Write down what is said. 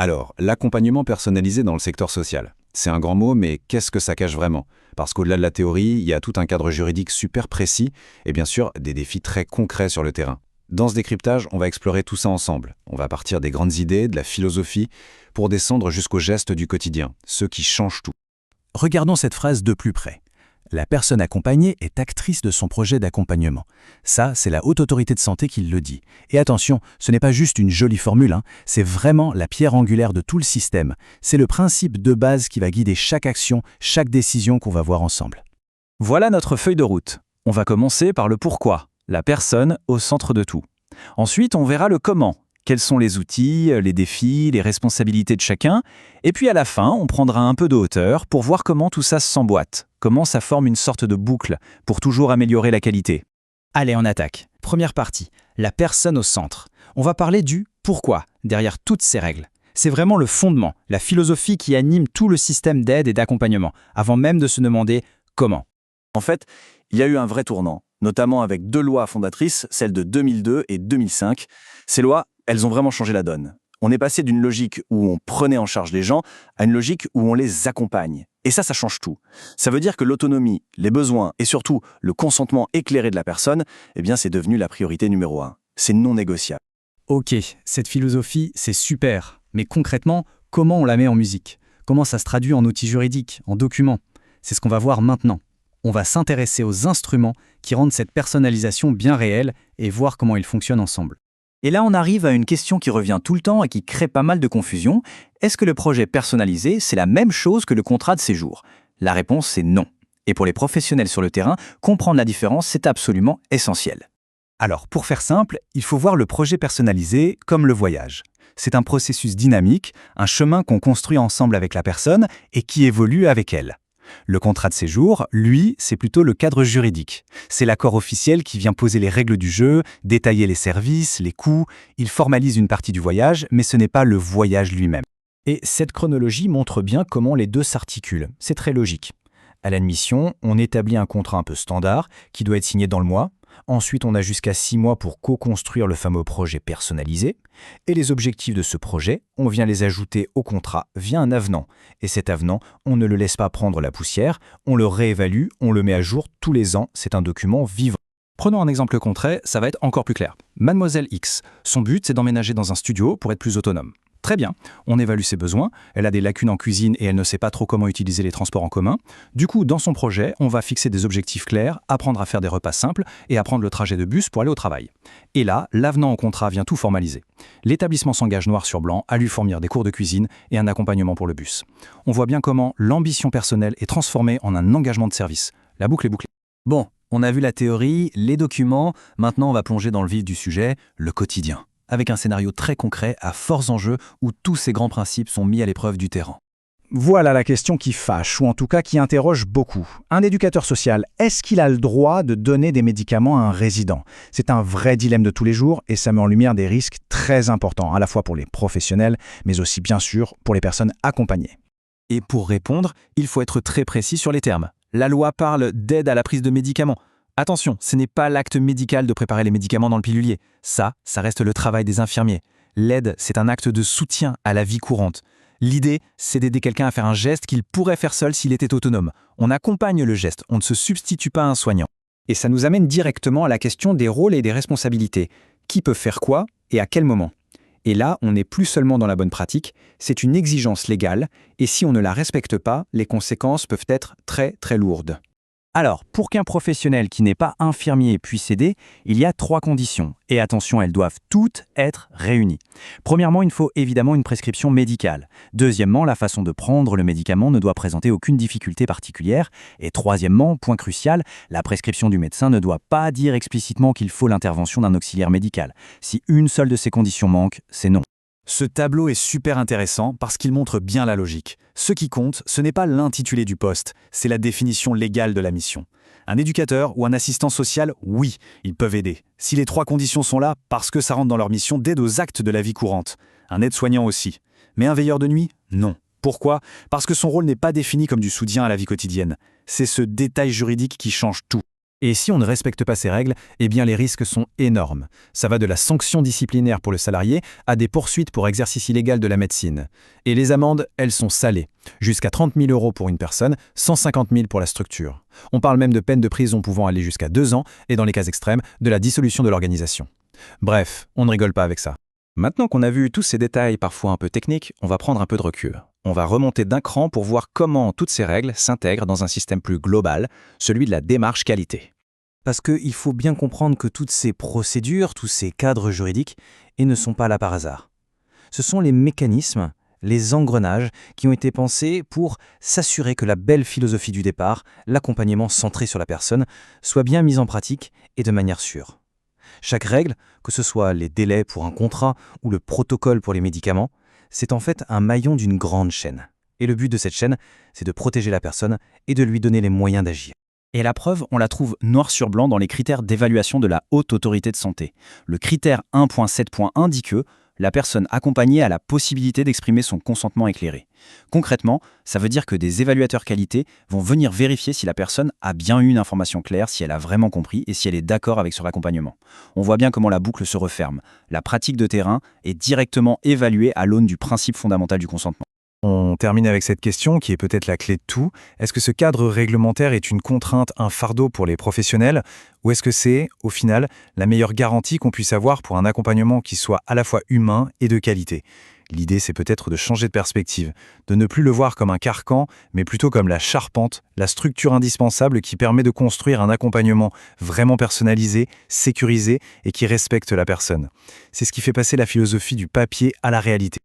Alors, l'accompagnement personnalisé dans le secteur social. C'est un grand mot, mais qu'est-ce que ça cache vraiment? Parce qu'au-delà de la théorie, il y a tout un cadre juridique super précis et bien sûr des défis très concrets sur le terrain. Dans ce décryptage, on va explorer tout ça ensemble. On va partir des grandes idées, de la philosophie, pour descendre jusqu'aux gestes du quotidien, ceux qui changent tout. Regardons cette phrase de plus près. La personne accompagnée est actrice de son projet d'accompagnement. Ça, c'est la Haute Autorité de Santé qui le dit. Et attention, ce n'est pas juste une jolie formule, c'est vraiment la pierre angulaire de tout le système. C'est le principe de base qui va guider chaque action, chaque décision qu'on va voir ensemble. Voilà notre feuille de route. On va commencer par le pourquoi, la personne au centre de tout. Ensuite, on verra le comment. Quels sont les outils, les défis, les responsabilités de chacun. Et puis à la fin, on prendra un peu de hauteur pour voir comment tout ça s'emboîte, comment ça forme une sorte de boucle pour toujours améliorer la qualité. Allez, on attaque. Première partie, la personne au centre. On va parler du pourquoi derrière toutes ces règles. C'est vraiment le fondement, la philosophie qui anime tout le système d'aide et d'accompagnement, avant même de se demander comment. En fait, il y a eu un vrai tournant, notamment avec deux lois fondatrices, celles de 2002 et 2005. Ces lois, elles ont vraiment changé la donne. On est passé d'une logique où on prenait en charge les gens à une logique où on les accompagne. Et ça change tout. Ça veut dire que l'autonomie, les besoins et surtout le consentement éclairé de la personne, c'est devenu la priorité numéro 1. C'est non négociable. Ok, cette philosophie, c'est super. Mais concrètement, comment on la met en musique? Comment ça se traduit en outils juridiques, en documents? C'est ce qu'on va voir maintenant. On va s'intéresser aux instruments qui rendent cette personnalisation bien réelle et voir comment ils fonctionnent ensemble. Et là, on arrive à une question qui revient tout le temps et qui crée pas mal de confusion. Est-ce que le projet personnalisé, c'est la même chose que le contrat de séjour? La réponse, c'est non. Et pour les professionnels sur le terrain, comprendre la différence, c'est absolument essentiel. Alors, pour faire simple, il faut voir le projet personnalisé comme le voyage. C'est un processus dynamique, un chemin qu'on construit ensemble avec la personne et qui évolue avec elle. Le contrat de séjour, lui, c'est plutôt le cadre juridique. C'est l'accord officiel qui vient poser les règles du jeu, détailler les services, les coûts. Il formalise une partie du voyage, mais ce n'est pas le voyage lui-même. Et cette chronologie montre bien comment les deux s'articulent. C'est très logique. À l'admission, on établit un contrat un peu standard qui doit être signé dans le mois. Ensuite, on a jusqu'à 6 mois pour co-construire le fameux projet personnalisé. Et les objectifs de ce projet, on vient les ajouter au contrat via un avenant. Et cet avenant, on ne le laisse pas prendre la poussière, on le réévalue, on le met à jour tous les ans. C'est un document vivant. Prenons un exemple concret, ça va être encore plus clair. Mademoiselle X, son but, c'est d'emménager dans un studio pour être plus autonome. Très bien, on évalue ses besoins, elle a des lacunes en cuisine et elle ne sait pas trop comment utiliser les transports en commun. Du coup, dans son projet, on va fixer des objectifs clairs, apprendre à faire des repas simples et apprendre le trajet de bus pour aller au travail. Et là, l'avenant au contrat vient tout formaliser. L'établissement s'engage noir sur blanc à lui fournir des cours de cuisine et un accompagnement pour le bus. On voit bien comment l'ambition personnelle est transformée en un engagement de service. La boucle est bouclée. Bon, on a vu la théorie, les documents, maintenant on va plonger dans le vif du sujet, le quotidien. Avec un scénario très concret, à forts enjeux, où tous ces grands principes sont mis à l'épreuve du terrain. Voilà la question qui fâche, ou en tout cas qui interroge beaucoup. Un éducateur social, est-ce qu'il a le droit de donner des médicaments à un résident? C'est un vrai dilemme de tous les jours et ça met en lumière des risques très importants, à la fois pour les professionnels, mais aussi bien sûr pour les personnes accompagnées. Et pour répondre, il faut être très précis sur les termes. La loi parle d'aide à la prise de médicaments. Attention, ce n'est pas l'acte médical de préparer les médicaments dans le pilulier. Ça reste le travail des infirmiers. L'aide, c'est un acte de soutien à la vie courante. L'idée, c'est d'aider quelqu'un à faire un geste qu'il pourrait faire seul s'il était autonome. On accompagne le geste, on ne se substitue pas à un soignant. Et ça nous amène directement à la question des rôles et des responsabilités. Qui peut faire quoi et à quel moment? Et là, on n'est plus seulement dans la bonne pratique, c'est une exigence légale, et si on ne la respecte pas, les conséquences peuvent être très très lourdes. Alors, pour qu'un professionnel qui n'est pas infirmier puisse aider, il y a 3 conditions. Et attention, elles doivent toutes être réunies. Premièrement, il faut évidemment une prescription médicale. Deuxièmement, la façon de prendre le médicament ne doit présenter aucune difficulté particulière. Et troisièmement, point crucial, la prescription du médecin ne doit pas dire explicitement qu'il faut l'intervention d'un auxiliaire médical. Si une seule de ces conditions manque, c'est non. Ce tableau est super intéressant parce qu'il montre bien la logique. Ce qui compte, ce n'est pas l'intitulé du poste, c'est la définition légale de la mission. Un éducateur ou un assistant social, oui, ils peuvent aider. Si les 3 conditions sont là, parce que ça rentre dans leur mission d'aide aux actes de la vie courante. Un aide-soignant aussi. Mais un veilleur de nuit, non. Pourquoi? Parce que son rôle n'est pas défini comme du soutien à la vie quotidienne. C'est ce détail juridique qui change tout. Et si on ne respecte pas ces règles, eh bien les risques sont énormes. Ça va de la sanction disciplinaire pour le salarié à des poursuites pour exercice illégal de la médecine. Et les amendes, elles sont salées. Jusqu'à 30 000 € pour une personne, 150 000 pour la structure. On parle même de peines de prison pouvant aller jusqu'à 2 ans et dans les cas extrêmes, de la dissolution de l'organisation. Bref, on ne rigole pas avec ça. Maintenant qu'on a vu tous ces détails parfois un peu techniques, on va prendre un peu de recul. On va remonter d'un cran pour voir comment toutes ces règles s'intègrent dans un système plus global, celui de la démarche qualité. Parce qu'il faut bien comprendre que toutes ces procédures, tous ces cadres juridiques, ne sont pas là par hasard. Ce sont les mécanismes, les engrenages qui ont été pensés pour s'assurer que la belle philosophie du départ, l'accompagnement centré sur la personne, soit bien mise en pratique et de manière sûre. Chaque règle, que ce soit les délais pour un contrat ou le protocole pour les médicaments, c'est en fait un maillon d'une grande chaîne. Et le but de cette chaîne, c'est de protéger la personne et de lui donner les moyens d'agir. Et la preuve, on la trouve noir sur blanc dans les critères d'évaluation de la Haute Autorité de Santé. Le critère 1.7.1 dit que la personne accompagnée a la possibilité d'exprimer son consentement éclairé. Concrètement, ça veut dire que des évaluateurs qualité vont venir vérifier si la personne a bien eu une information claire, si elle a vraiment compris et si elle est d'accord avec son accompagnement. On voit bien comment la boucle se referme. La pratique de terrain est directement évaluée à l'aune du principe fondamental du consentement. On termine avec cette question qui est peut-être la clé de tout. Est-ce que ce cadre réglementaire est une contrainte, un fardeau pour les professionnels, ou est-ce que c'est, au final, la meilleure garantie qu'on puisse avoir pour un accompagnement qui soit à la fois humain et de qualité ? L'idée, c'est peut-être de changer de perspective, de ne plus le voir comme un carcan, mais plutôt comme la charpente, la structure indispensable qui permet de construire un accompagnement vraiment personnalisé, sécurisé et qui respecte la personne. C'est ce qui fait passer la philosophie du papier à la réalité.